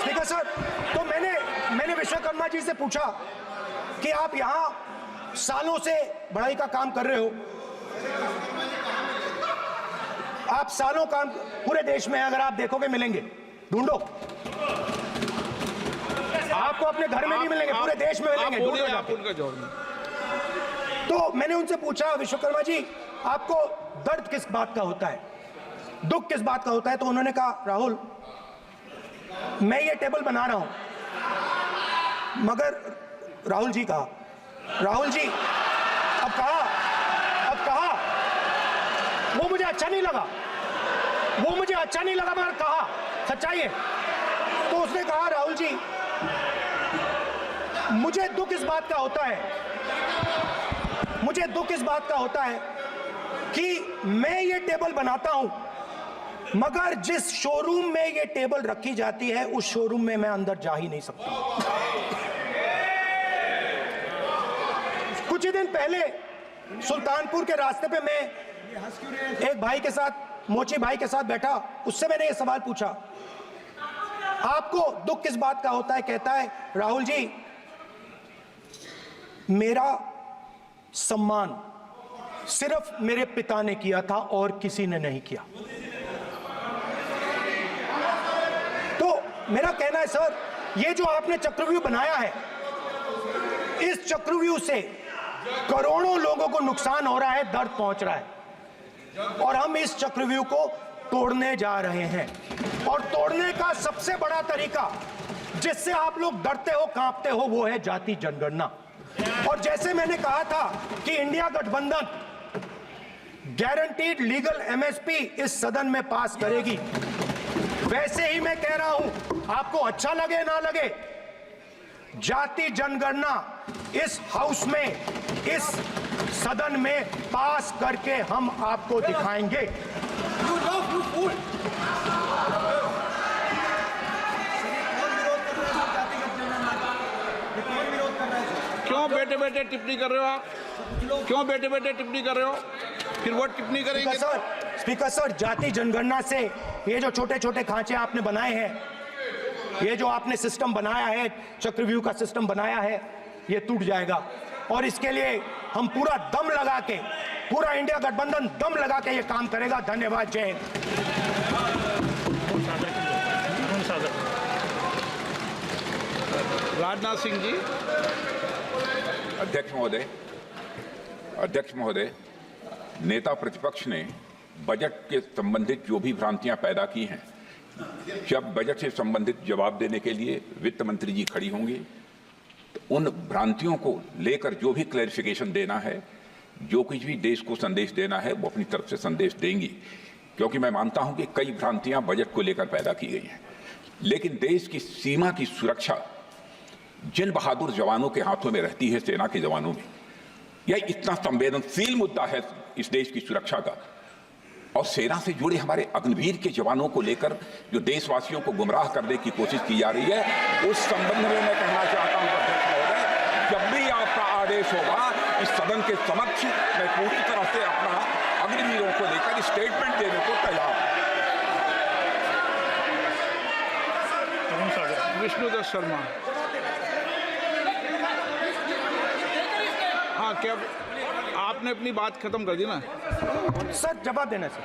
स्पीकर सर, तो मैंने विश्वकर्मा जी से पूछा कि आप यहां सालों से बढ़ाई का काम कर रहे हो, आप सालों काम पूरे देश में अगर आप देखोगे मिलेंगे, ढूंढो, आपको अपने घर में नहीं मिलेंगे, पूरे देश में मिलेंगे, आप बोलिए, ढूंढो आप जाके। उनका जवाब दीजिए। तो मैंने उनसे पूछा, विश्वकर्मा जी आपको दर्द किस बात का होता है, दुख किस बात का होता है? तो उन्होंने कहा, राहुल मैं ये टेबल बना रहा हूं, मगर राहुल जी कहा, राहुल जी अब कहा वो मुझे अच्छा नहीं लगा, मगर कहा सच्चाई है। तो उसने कहा, राहुल जी मुझे दुख इस बात का होता है कि मैं ये टेबल बनाता हूं, मगर जिस शोरूम में ये टेबल रखी जाती है उस शोरूम में मैं अंदर जा ही नहीं सकता। कुछ ही दिन पहले सुल्तानपुर के रास्ते पे मैं एक भाई के साथ, मोची भाई के साथ बैठा, उससे मैंने ये सवाल पूछा, आपको दुख किस बात का होता है? कहता है, राहुल जी मेरा सम्मान सिर्फ मेरे पिता ने किया था और किसी ने नहीं किया। तो मेरा कहना है सर, ये जो आपने चक्रव्यूह बनाया है, इस चक्रव्यूह से करोड़ों लोगों को नुकसान हो रहा है, दर्द पहुंच रहा है, और हम इस चक्रव्यूह को तोड़ने जा रहे हैं। और तोड़ने का सबसे बड़ा तरीका जिससे आप लोग डरते हो, कांपते हो, वो है जाति जनगणना। और जैसे मैंने कहा था कि इंडिया गठबंधन गारंटीड लीगल एमएसपी इस सदन में पास करेगी, वैसे ही मैं कह रहा हूं, आपको अच्छा लगे ना लगे, जाति जनगणना इस हाउस में, इस सदन में पास करके हम आपको दिखाएंगे। क्यों बेटे बेटे टिप्पणी कर रहे हो आप? क्यों बेटे बेटे टिप्पणी कर रहे हो? फिर वो टिप्पणी करेंगे। स्पीकर सर, जाति जनगणना से ये जो छोटे छोटे खांचे आपने बनाए हैं, ये जो आपने सिस्टम बनाया है, चक्रव्यूह का सिस्टम बनाया है, ये टूट जाएगा। और इसके लिए हम पूरा दम लगा के, पूरा इंडिया गठबंधन दम लगा के ये काम करेगा। धन्यवाद, जय हिंद। राजनाथ सिंह जी। अध्यक्ष महोदय, नेता प्रतिपक्ष ने बजट के संबंधित जो भी भ्रांतियां पैदा की हैं, जब बजट से संबंधित जवाब देने के लिए वित्त मंत्री जी खड़ी होंगी तो उन भ्रांतियों को लेकर जो भी क्लैरिफिकेशन देना है, जो कुछ भी देश को संदेश देना है, वो अपनी तरफ से संदेश देंगी। क्योंकि मैं मानता हूं कि कई भ्रांतियां बजट को लेकर पैदा की गई हैं, लेकिन देश की सीमा की सुरक्षा जिन बहादुर जवानों के हाथों में रहती है, सेना के जवानों में, यह इतना संवेदनशील मुद्दा है इस देश की सुरक्षा का। और सेना से जुड़े हमारे अग्निवीर के जवानों को लेकर जो देशवासियों को गुमराह करने की कोशिश की जा रही है, उस संबंध में मैं कहना चाहता हूं अध्यक्ष महोदय, जब भी आपका आदेश होगा इस सदन के समक्ष मैं पूरी तरह से अपना अग्निवीरों को लेकर स्टेटमेंट देने को तैयार हूं। विष्णुदत्त शर्मा। हाँ, क्या आपने अपनी बात खत्म कर दी ना? सर जवाब देना सर।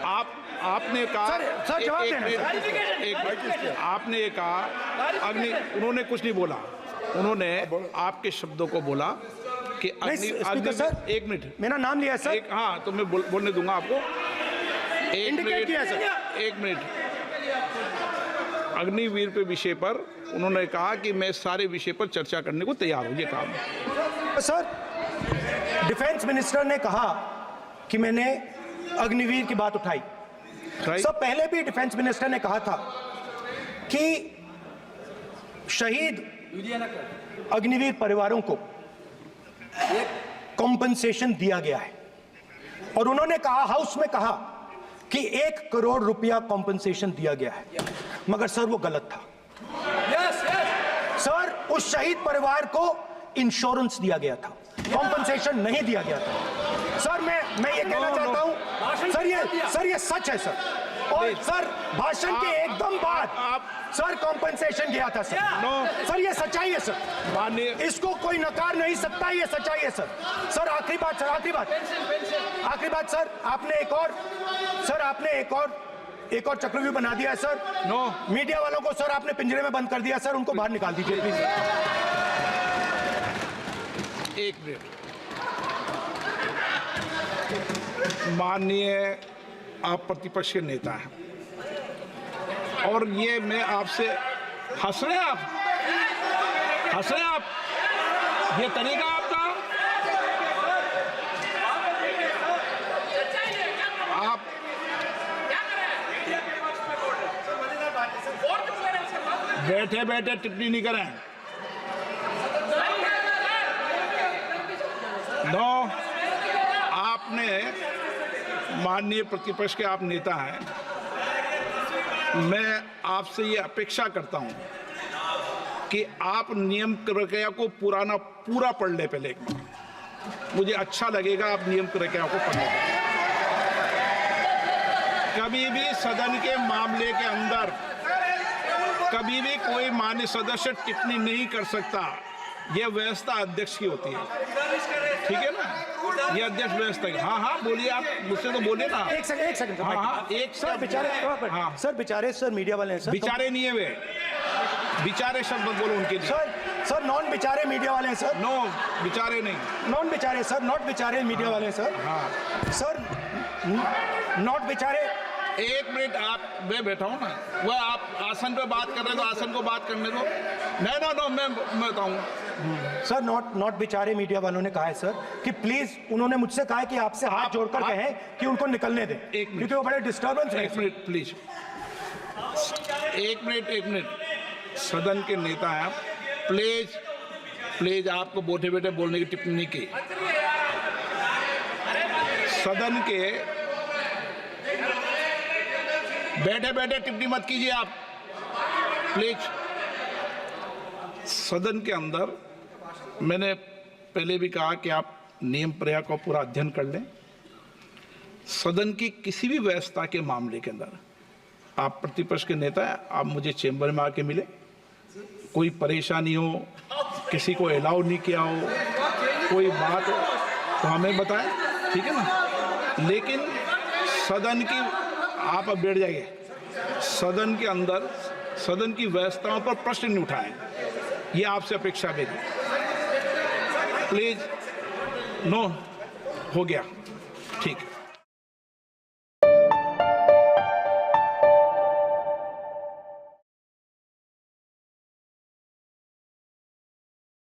आपने कहा सर, जवाब देना, आपने ये कहा उन्होंने कुछ नहीं बोला, उन्होंने आपके शब्दों को बोला कि स्पीकर सर, 1 मिनट मेरा नाम लिया है सर। हाँ तो मैं बोलने दूंगा आपको। 1 इंडिकेट किया सर। 1 मिनट। अग्निवीर पे विषय पर उन्होंने कहा कि मैं सारे विषय पर चर्चा करने को तैयार हूं, ये कहा। सर डिफेंस मिनिस्टर ने कहा कि मैंने अग्निवीर की बात उठाई। सर पहले भी डिफेंस मिनिस्टर ने कहा था कि शहीद अग्निवीर परिवारों को कॉम्पनसेशन दिया गया है, और उन्होंने कहा, हाउस में कहा कि 1 करोड़ रुपया कॉम्पनसेशन दिया गया है, मगर सर वो गलत था। सर उस शहीद परिवार को इंश्योरेंस दिया गया था, कॉम्पनसेशन नहीं दिया गया था। सर मैं ये कहना चाहता हूं सर, ये सच है सर। और सर भाषण के एकदम बाद सर कॉम्पनसेशन गया था सर। सर ये सच्चाई है सर, इसको कोई नकार नहीं सकता, ये सच्चाई है सर। सर आखिरी बात सर, आपने एक और चक्रव्यूह बना दिया है सर। मीडिया वालों को सर आपने पिंजरे में बंद कर दिया सर, उनको बाहर निकाल दीजिए प्लीज। 1 मिनट। माननीय आप प्रतिपक्ष के नेता हैं, और ये मैं आपसे हंस रहे हैं आप, ये तरीका आपका। आप बैठे बैठे टिप्पणी नहीं करें। आपने माननीय प्रतिपक्ष के आप नेता हैं, मैं आपसे ये अपेक्षा करता हूं कि आप नियम प्रक्रिया को पूरा पढ़ ले पहले एक बार। मुझे अच्छा लगेगा आप नियम प्रक्रिया को पढ़ लें। कभी भी सदन के मामले के अंदर कभी भी कोई माननीय सदस्य टिप्पणी नहीं कर सकता, यह व्यवस्था अध्यक्ष की होती है, ठीक है ना? ये अध्यक्ष व्यवस्था है। हाँ बोलिए, आप मुझसे तो बोले ना। एक सेकंड सर, बेचारे सर मीडिया वाले हैं सर। बेचारे नहीं है वे, बेचारे शब्द मत बोलो उनके लिए। सर नॉन बेचारे मीडिया वाले हैं सर। नो बेचारे नहीं, नॉन बेचारे सर, नॉट बेचारे मीडिया वाले हैं सर। सर नॉट बेचारे। 1 मिनट, मैं बैठा हूँ ना, वह आप आसन पे बात कर रहे हैं तो आसन को बात करने दो। नो मैं बताऊंगा। सर नॉट बेचारे मीडिया वालों ने कहा है सर कि प्लीज, उन्होंने मुझसे कहा है कि आपसे हाथ जोड़कर कहें कि उनको निकलने दें, क्योंकि वो बड़े डिस्टर्बेंस है। 1 मिनट प्लीज, 1 मिनट। सदन के नेता हैं आप, प्लीज आपको बैठे बैठे बोलने की टिप्पणी नहीं की। सदन के बैठे बैठे टिप्पणी मत कीजिए आप, प्लीज। सदन के अंदर मैंने पहले भी कहा कि आप नियम प्रक्रिया का पूरा अध्ययन कर लें। सदन की किसी भी व्यवस्था के मामले के अंदर आप प्रतिपक्ष के नेता हैं, आप मुझे चेंबर में आके मिले, कोई परेशानी हो, किसी को अलाउ नहीं किया हो, कोई बात हो तो हमें बताएं, ठीक है ना? लेकिन सदन की आप अब बैठ जाइए, सदन के अंदर सदन की व्यवस्थाओं पर प्रश्न नहीं उठाएं, ये आपसे अपेक्षा मेरी। प्लीज, नो हो गया, ठीक।